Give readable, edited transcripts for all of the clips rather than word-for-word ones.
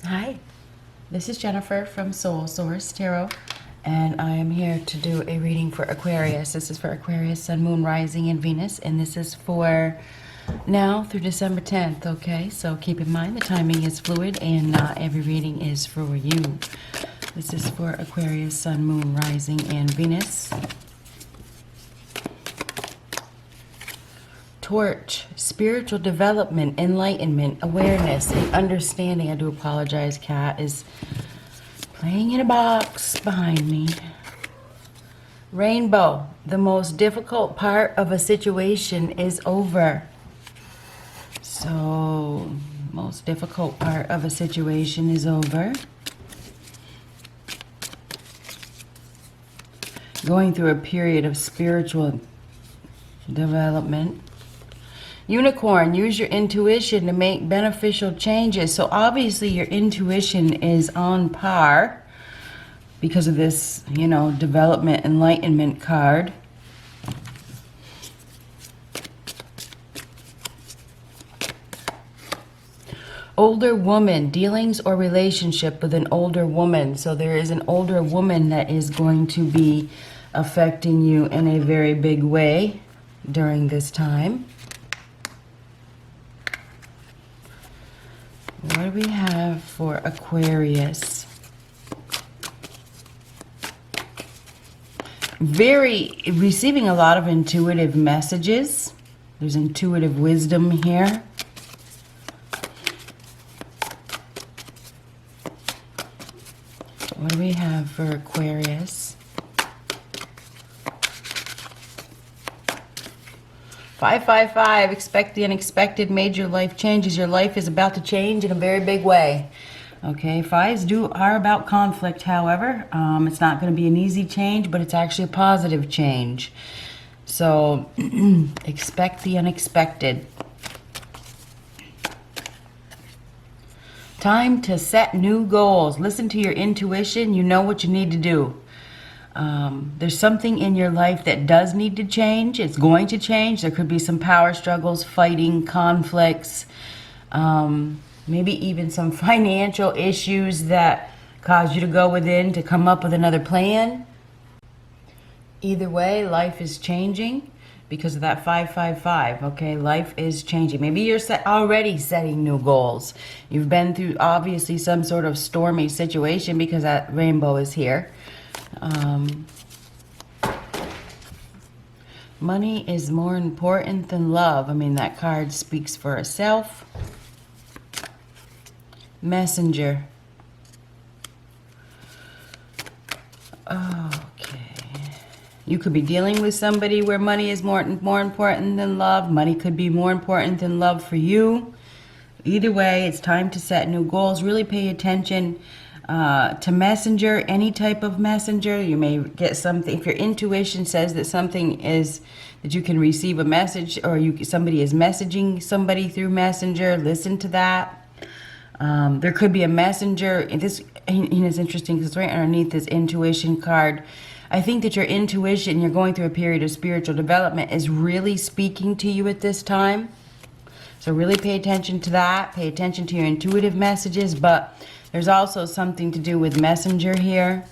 Hi, this is Jennifer from Soul Source Tarot, and I am here to do a reading for Aquarius. This is for Aquarius, Sun, Moon, Rising, and Venus, and this is for now through December 10th, okay? So keep in mind the timing is fluid and not every reading is for you. This is for Aquarius, Sun, Moon, Rising, and Venus. Torch, spiritual development, enlightenment, awareness, and understanding. I do apologize, cat is playing in a box behind me. Rainbow, the most difficult part of a situation is over. So, most difficult part of a situation is over. Going through a period of spiritual development. Unicorn, use your intuition to make beneficial changes. So obviously your intuition is on par because of this, development, enlightenment card. Older woman, dealings or relationship with an older woman. So there is an older woman that is going to be affecting you in a very big way during this time. What do we have for Aquarius? Receiving a lot of intuitive messages. There's intuitive wisdom here. What do we have for Aquarius? 555, expect the unexpected, major life changes. Your life is about to change in a very big way. Okay, fives are about conflict, however. It's not going to be an easy change, but it's actually a positive change. So, expect the unexpected. Time to set new goals. Listen to your intuition. You know what you need to do. There's something in your life that does need to change. It's going to change. There could be some power struggles, fighting, conflicts, maybe even some financial issues that cause you to go within to come up with another plan. Either way, life is changing because of that 555, okay? Life is changing. Maybe you're already setting new goals. You've been through, obviously, some sort of stormy situation because that rainbow is here. Money is more important than love. I mean, that card speaks for itself. Messenger. Okay. You could be dealing with somebody where money is more important than love. Money could be more important than love for you. Either way, it's time to set new goals. Really pay attention to messenger, any type of messenger. You may get something, if your intuition says that something is, that you can receive a message, or somebody is messaging somebody through messenger, listen to that. There could be a messenger. This is interesting because right underneath this intuition card, I think that your intuition, you're going through a period of spiritual development, is really speaking to you at this time. So really pay attention to that. Pay attention to your intuitive messages, but there's also something to do with messenger here.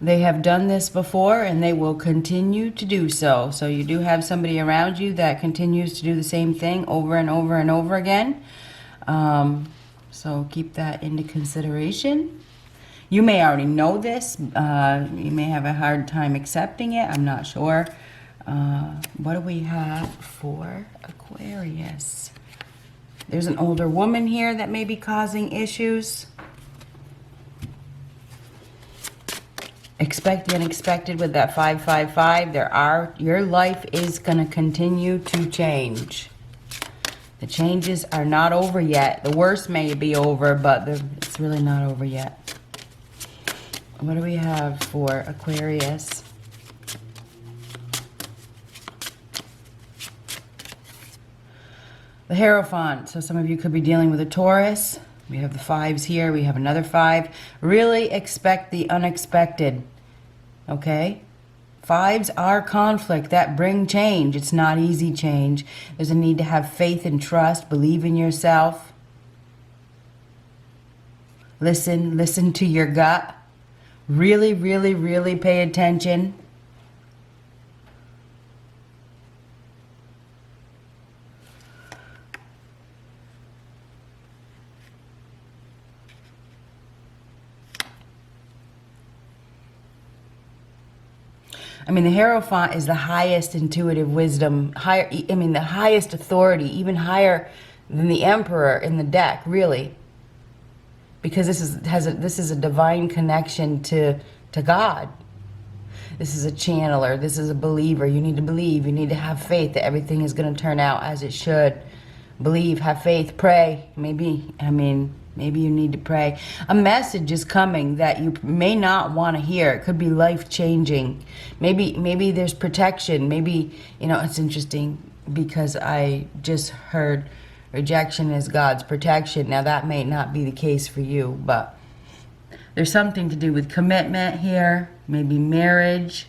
They have done this before and they will continue to do so. So you do have somebody around you that continues to do the same thing over and over and over again. So keep that into consideration. You may already know this. You may have a hard time accepting it. I'm not sure. What do we have for Aquarius? There's an older woman here that may be causing issues. Expect the unexpected with that 555. Your life is going to continue to change. The changes are not over yet. The worst may be over, but it's really not over yet. What do we have for Aquarius? The Hierophant. So some of you could be dealing with a Taurus. We have the fives here. We have another 5. Really expect the unexpected. Okay? Fives are conflict that bring change. It's not easy change. There's a need to have faith and trust, believe in yourself. Listen to your gut. Really, really, really pay attention. I mean, the Hierophant is the highest intuitive wisdom, the highest authority, even higher than the Emperor in the deck, really. Because this is a divine connection to God. This is a channeler. This is a believer. You need to believe. You need to have faith that everything is going to turn out as it should. Believe, have faith, pray. Maybe you need to pray. A message is coming that you may not want to hear. It could be life-changing. Maybe there's protection. Maybe, it's interesting because I just heard rejection is God's protection. Now, that may not be the case for you, but there's something to do with commitment here. Maybe marriage.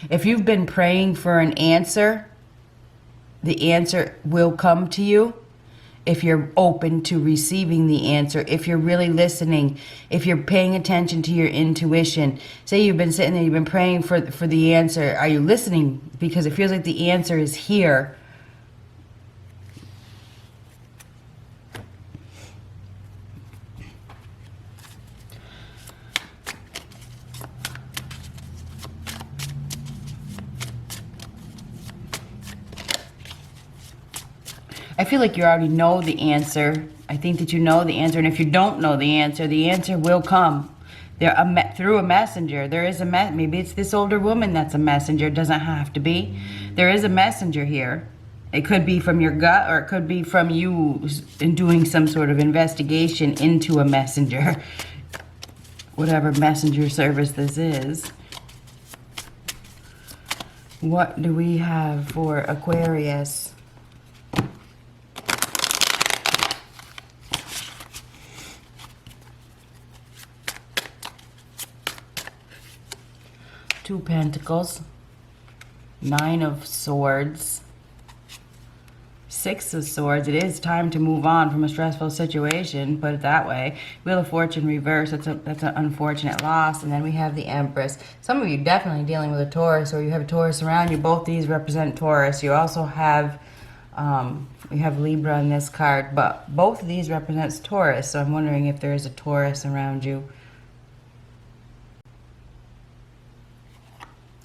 If you've been praying for an answer, the answer will come to you if you're open to receiving the answer, if you're really listening, if you're paying attention to your intuition. Say you've been sitting there, you've been praying for the answer. Are you listening? Because it feels like the answer is here. I feel like you already know the answer. I think that you know the answer. And if you don't know the answer will come. Through a messenger. There is maybe it's this older woman that's a messenger. It doesn't have to be. There is a messenger here. It could be from your gut, or it could be from you in doing some sort of investigation into a messenger. Whatever messenger service this is. What do we have for Aquarius? Two Pentacles, Nine of Swords, Six of Swords. It is time to move on from a stressful situation, put it that way. Wheel of Fortune reverse, that's an unfortunate loss. And then we have the Empress. Some of you definitely dealing with a Taurus, or you have a Taurus around you. Both these represent Taurus. You also have, we have Libra in this card, but both of these represents Taurus. So I'm wondering if there is a Taurus around you.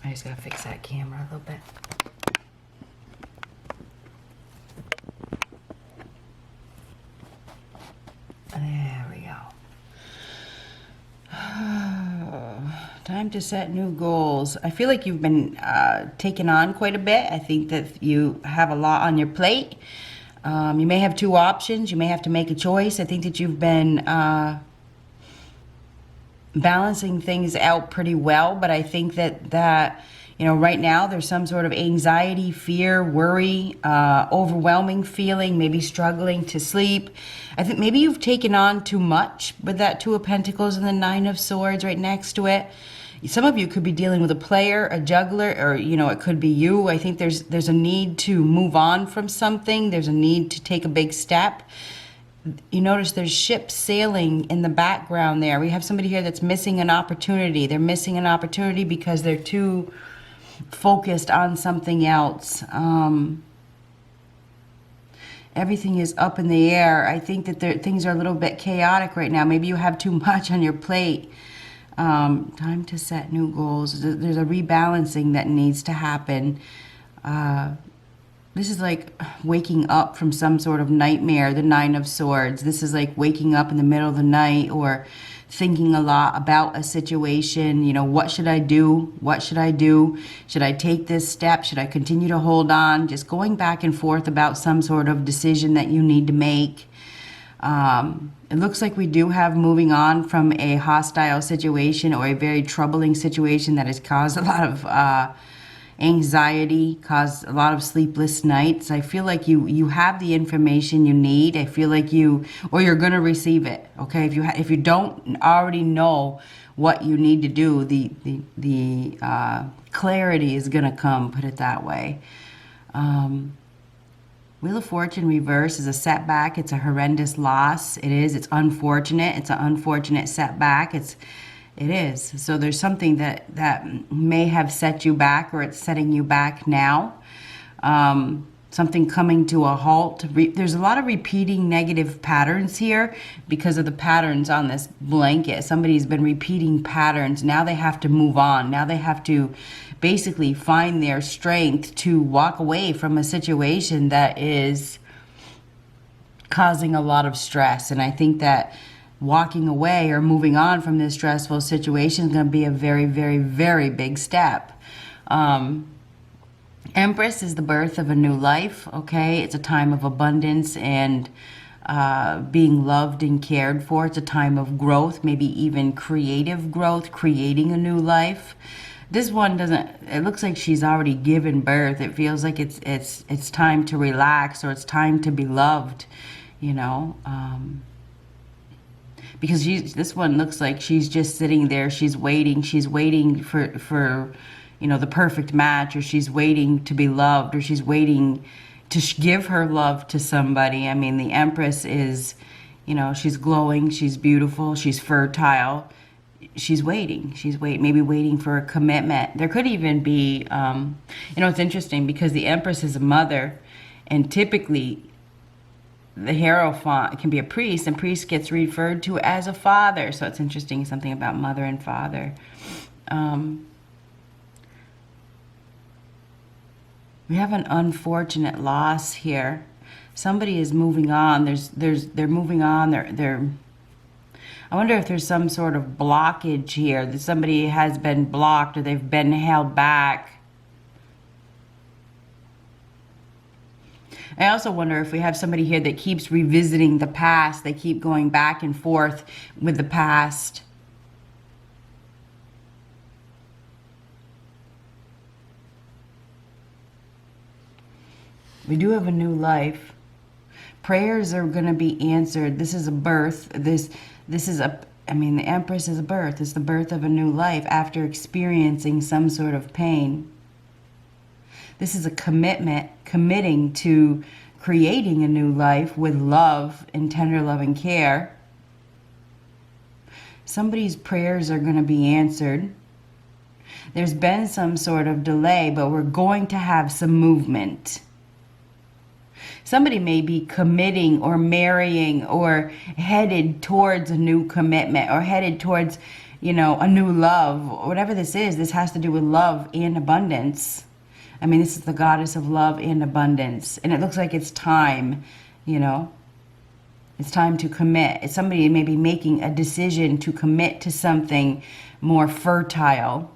I just gotta fix that camera a little bit. There we go. Time to set new goals. I feel like you've been taking on quite a bit. I think that you have a lot on your plate. You may have two options. You may have to make a choice. I think that you've been balancing things out pretty well, but I think that right now there's some sort of anxiety, fear, worry, overwhelming feeling, maybe struggling to sleep. I think maybe you've taken on too much with that Two of Pentacles and the Nine of Swords right next to it. Some of you could be dealing with a player, a juggler, or it could be you. I think there's a need to move on from something. There's a need to take a big step. You notice there's ships sailing in the background there. We have somebody here that's missing an opportunity. They're missing an opportunity because they're too focused on something else. Everything is up in the air. I think that things are a little bit chaotic right now. Maybe you have too much on your plate. Time to set new goals. There's a rebalancing that needs to happen. This is like waking up from some sort of nightmare, the Nine of Swords. This is like waking up in the middle of the night or thinking a lot about a situation. What should I do? What should I do? Should I take this step? Should I continue to hold on? Just going back and forth about some sort of decision that you need to make. It looks like we do have moving on from a hostile situation or a very troubling situation that has caused a lot of anxiety, cause a lot of sleepless nights. I feel like you have the information you need. I feel like or you're going to receive it. Okay, if you don't already know what you need to do, the clarity is going to come, put it that way. Wheel of Fortune reverse is a setback. It's a horrendous loss. It's unfortunate. It's an unfortunate setback. It is. So there's something that may have set you back, or it's setting you back now. Something coming to a halt. There's a lot of repeating negative patterns here because of the patterns on this blanket. Somebody's been repeating patterns. Now they have to move on. Now they have to basically find their strength to walk away from a situation that is causing a lot of stress. And I think that walking away or moving on from this stressful situation is going to be a very, very, very big step. Empress is the birth of a new life, okay? It's a time of abundance and being loved and cared for. It's a time of growth, maybe even creative growth, creating a new life. This one doesn't, it looks like she's already given birth. It feels like it's time to relax, or it's time to be loved, you know? Because this one looks like she's just sitting there. She's waiting for the perfect match, or she's waiting to be loved, or she's waiting to give her love to somebody. I mean, the Empress is, she's glowing, she's beautiful, she's fertile. She's waiting. Maybe waiting for a commitment. There could even be, it's interesting because the Empress is a mother, and typically the Hierophant can be a priest, and priest gets referred to as a father. So it's interesting, something about mother and father. We have an unfortunate loss here. Somebody is moving on. They're moving on. I wonder if there's some sort of blockage here, that somebody has been blocked, or they've been held back. I also wonder if we have somebody here that keeps revisiting the past. They keep going back and forth with the past. We do have a new life. Prayers are going to be answered. This is a birth. The Empress is a birth. It's the birth of a new life after experiencing some sort of pain. This is a commitment, committing to creating a new life with love and tender love and care. Somebody's prayers are going to be answered. There's been some sort of delay, but we're going to have some movement. Somebody may be committing or marrying or headed towards a new commitment, or headed towards, a new love. Whatever this is, this has to do with love and abundance. I mean, this is the goddess of love and abundance. And it looks like it's time, It's time to commit. Somebody may be making a decision to commit to something more fertile.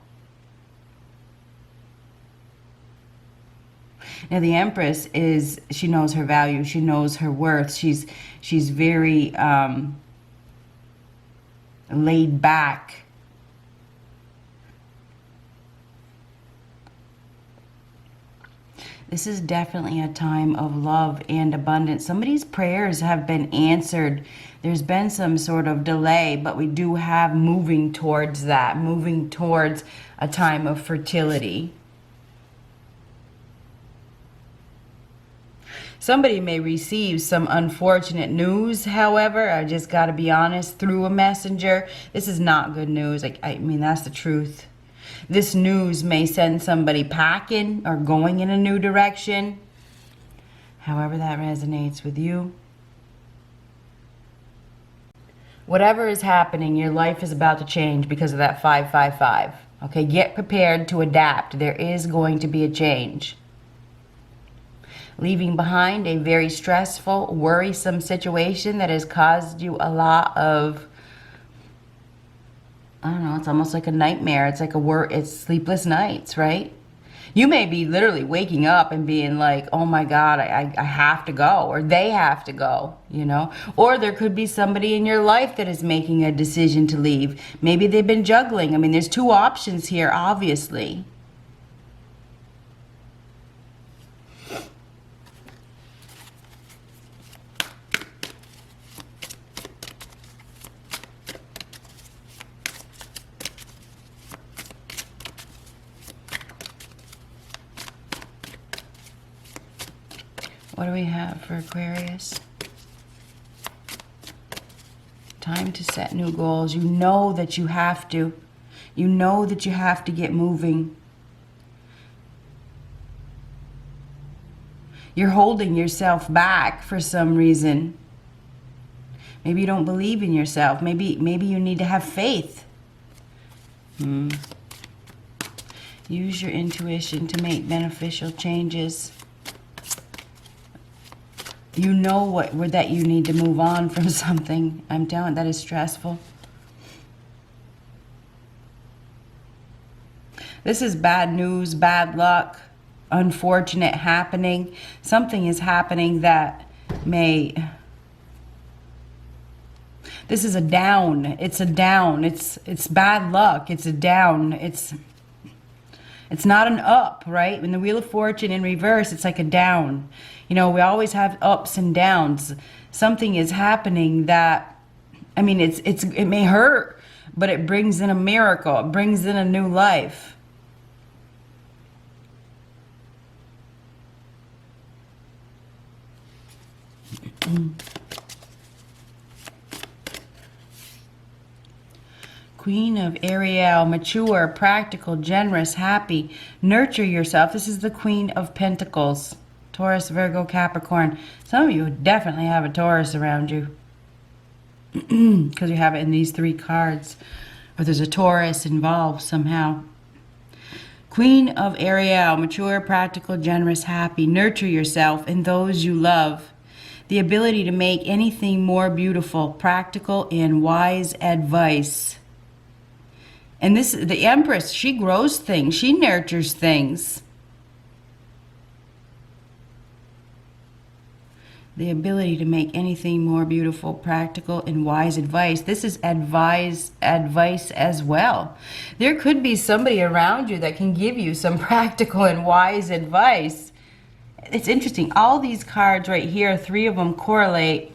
Now, the Empress she knows her value. She knows her worth. She's very laid back. This is definitely a time of love and abundance. Somebody's prayers have been answered. There's been some sort of delay, but we do have moving towards that, moving towards a time of fertility. Somebody may receive some unfortunate news, however, I just got to be honest, through a messenger. This is not good news. I mean, that's the truth. This news may send somebody packing or going in a new direction. However that resonates with you. Whatever is happening, your life is about to change because of that 555. Okay, get prepared to adapt. There is going to be a change. Leaving behind a very stressful, worrisome situation that has caused you a lot of, I don't know, it's almost like a nightmare. It's like it's sleepless nights, right? You may be literally waking up and being like, oh my God, I have to go, or they have to go, Or there could be somebody in your life that is making a decision to leave. Maybe they've been juggling. I mean, there's two options here, obviously. What do we have for Aquarius? Time to set new goals. You know that you have to. You know that you have to get moving. You're holding yourself back for some reason. Maybe you don't believe in yourself. Maybe you need to have faith. Use your intuition to make beneficial changes. You know that you need to move on from something. I'm telling you, that is stressful. This is bad news, bad luck, unfortunate happening. Something is happening that may... This is a down. It's a down. It's bad luck. It's a down. It's not an up, right? When the Wheel of Fortune in reverse, it's like a down. You know, we always have ups and downs. Something is happening that, I mean, it may hurt, but it brings in a miracle. It brings in a new life. Queen of Ariel, mature, practical, generous, happy. Nurture yourself. This is the Queen of Pentacles. Taurus, Virgo, Capricorn. Some of you definitely have a Taurus around you. Because you have it in these 3 cards. Or there's a Taurus involved somehow. Queen of Ariel, mature, practical, generous, happy. Nurture yourself and those you love. The ability to make anything more beautiful, practical, and wise advice. And this, the Empress, she grows things. She nurtures things. The ability to make anything more beautiful, practical, and wise advice. This is advice as well. There could be somebody around you that can give you some practical and wise advice. It's interesting. All these cards right here, 3 of them correlate.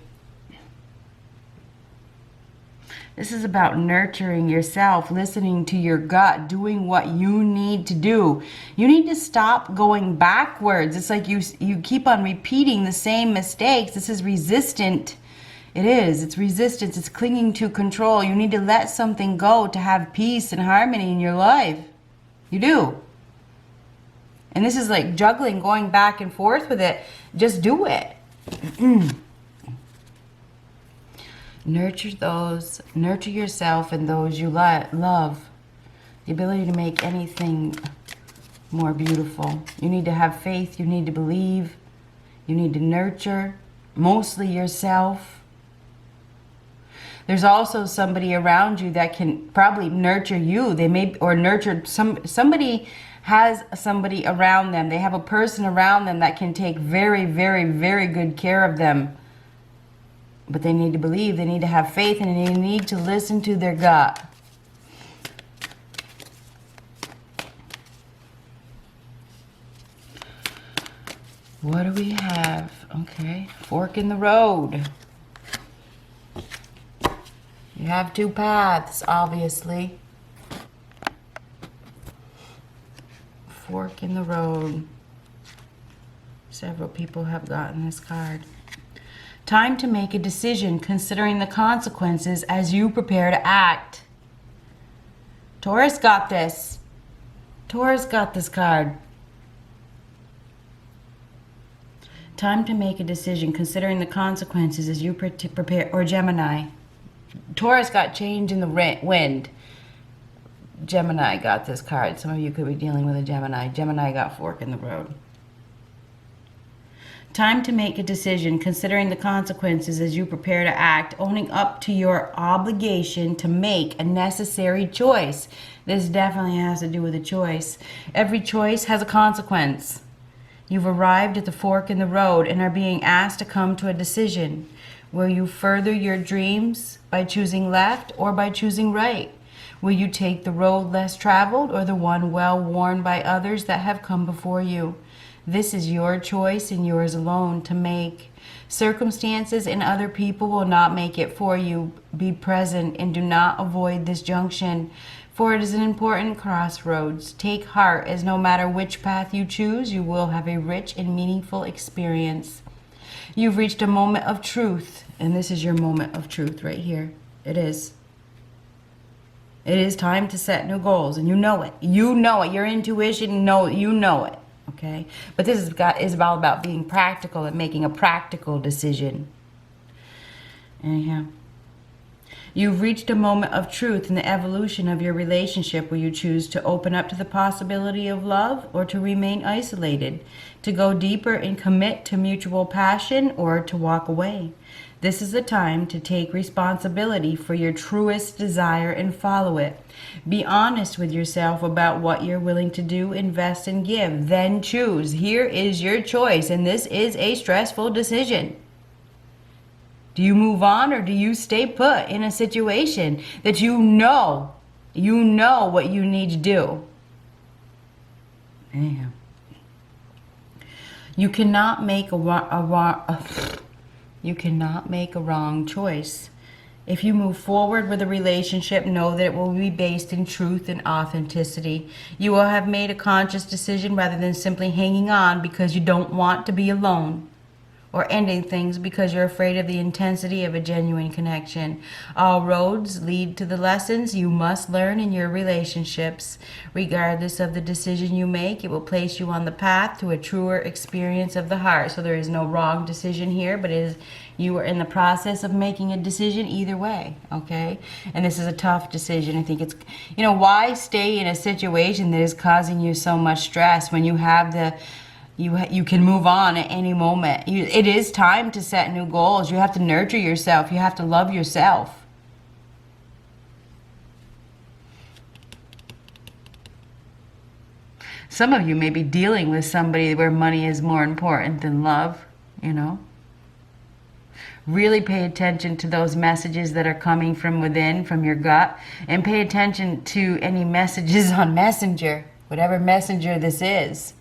This is about nurturing yourself, listening to your gut, doing what you need to do. You need to stop going backwards. It's like you keep on repeating the same mistakes. This is resistant. It is. It's resistance. It's clinging to control. You need to let something go to have peace and harmony in your life. You do. And this is like juggling, going back and forth with it. Just do it. Nurture yourself and those you love. The ability to make anything more beautiful. You need to have faith. You need to believe. You need to nurture, mostly yourself. There's also somebody around you that can probably nurture you. They may, or nurture somebody has somebody around them. They have a person around them that can take very, very, very good care of them. But they need to believe, they need to have faith, and they need to listen to their gut. What do we have? Okay, fork in the road. You have 2 paths, obviously. Fork in the road. Several people have gotten this card. Time to make a decision, considering the consequences as you prepare to act. Taurus got this. Taurus got this card. Time to make a decision, considering the consequences as you prepare, or Gemini. Taurus got change in the wind. Gemini got this card. Some of you could be dealing with a Gemini. Gemini got fork in the road. Time to make a decision, considering the consequences as you prepare to act, owning up to your obligation to make a necessary choice. This definitely has to do with a choice. Every choice has a consequence. You've arrived at the fork in the road and are being asked to come to a decision. Will you further your dreams by choosing left or by choosing right? Will you take the road less traveled or the one well worn by others that have come before you? This is your choice and yours alone to make. Circumstances and other people will not make it for you. Be present and do not avoid this junction, for it is an important crossroads. Take heart, as no matter which path you choose, you will have a rich and meaningful experience. You've reached a moment of truth, and this is your moment of truth right here. It is. It is time to set new goals, and you know it. You know it. Your intuition, you know it. Okay? But this is all about being practical and making a practical decision. Anyhow. You've reached a moment of truth in the evolution of your relationship where you choose to open up to the possibility of love or to remain isolated, to go deeper and commit to mutual passion or to walk away. This is a time to take responsibility for your truest desire and follow it. Be honest with yourself about what you're willing to do, invest, and give. Then choose. Here is your choice, and this is a stressful decision. Do you move on or do you stay put in a situation that you know what you need to do? Anyhow. You cannot make a wrong choice. If you move forward with a relationship, know that it will be based in truth and authenticity. You will have made a conscious decision rather than simply hanging on because you don't want to be alone, or ending things because you're afraid of the intensity of a genuine connection. All roads lead to the lessons you must learn in your relationships. Regardless of the decision you make, it will place you on the path to a truer experience of the heart. So there is no wrong decision here, but you are in the process of making a decision either way, okay? And this is a tough decision. I think it's, why stay in a situation that is causing you so much stress when you have you can move on at any moment. It is time to set new goals. You have to nurture yourself. You have to love yourself. Some of you may be dealing with somebody where money is more important than love, Really pay attention to those messages that are coming from within, from your gut, and pay attention to any messages on Messenger, whatever messenger this is.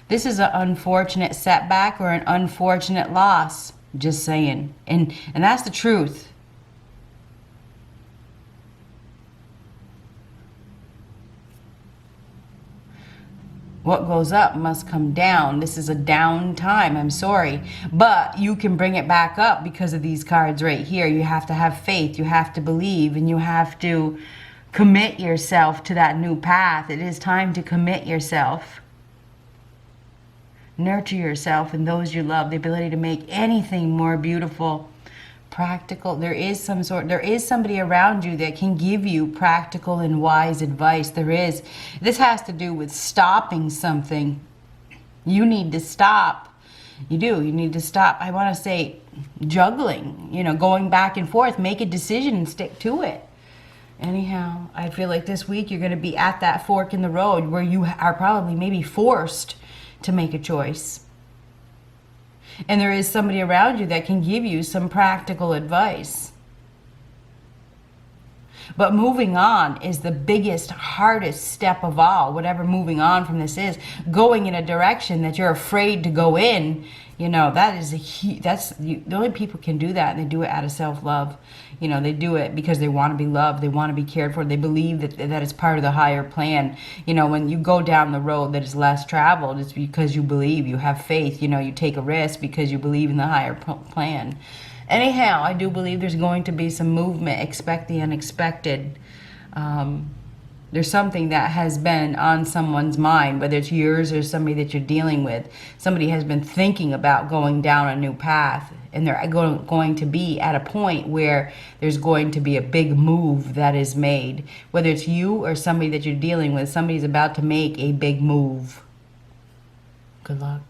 This is an unfortunate setback or an unfortunate loss. Just saying. And that's the truth. What goes up must come down. This is a down time. I'm sorry. But you can bring it back up because of these cards right here. You have to have faith. You have to believe. And you have to commit yourself to that new path. It is time to commit yourself. Nurture yourself and those you love. The ability to make anything more beautiful, practical. There is somebody around you that can give you practical and wise advice. This has to do with stopping something. You need to stop. You need to stop. I want to say juggling, going back and forth. Make a decision and stick to it. Anyhow, I feel like this week you're going to be at that fork in the road where you are probably maybe forced to make a choice. And there is somebody around you that can give you some practical advice. But moving on is the biggest, hardest step of all. Whatever moving on from this is, going in a direction that you're afraid to go in. The only people can do that, and they do it out of self-love. They do it because they want to be loved. They want to be cared for. They believe that it's part of the higher plan. When you go down the road that is less traveled, it's because you believe, you have faith. You take a risk because you believe in the higher plan. Anyhow, I do believe there's going to be some movement. Expect the unexpected. There's something that has been on someone's mind, whether it's yours or somebody that you're dealing with. Somebody has been thinking about going down a new path, and they're going to be at a point where there's going to be a big move that is made. Whether it's you or somebody that you're dealing with, somebody's about to make a big move. Good luck.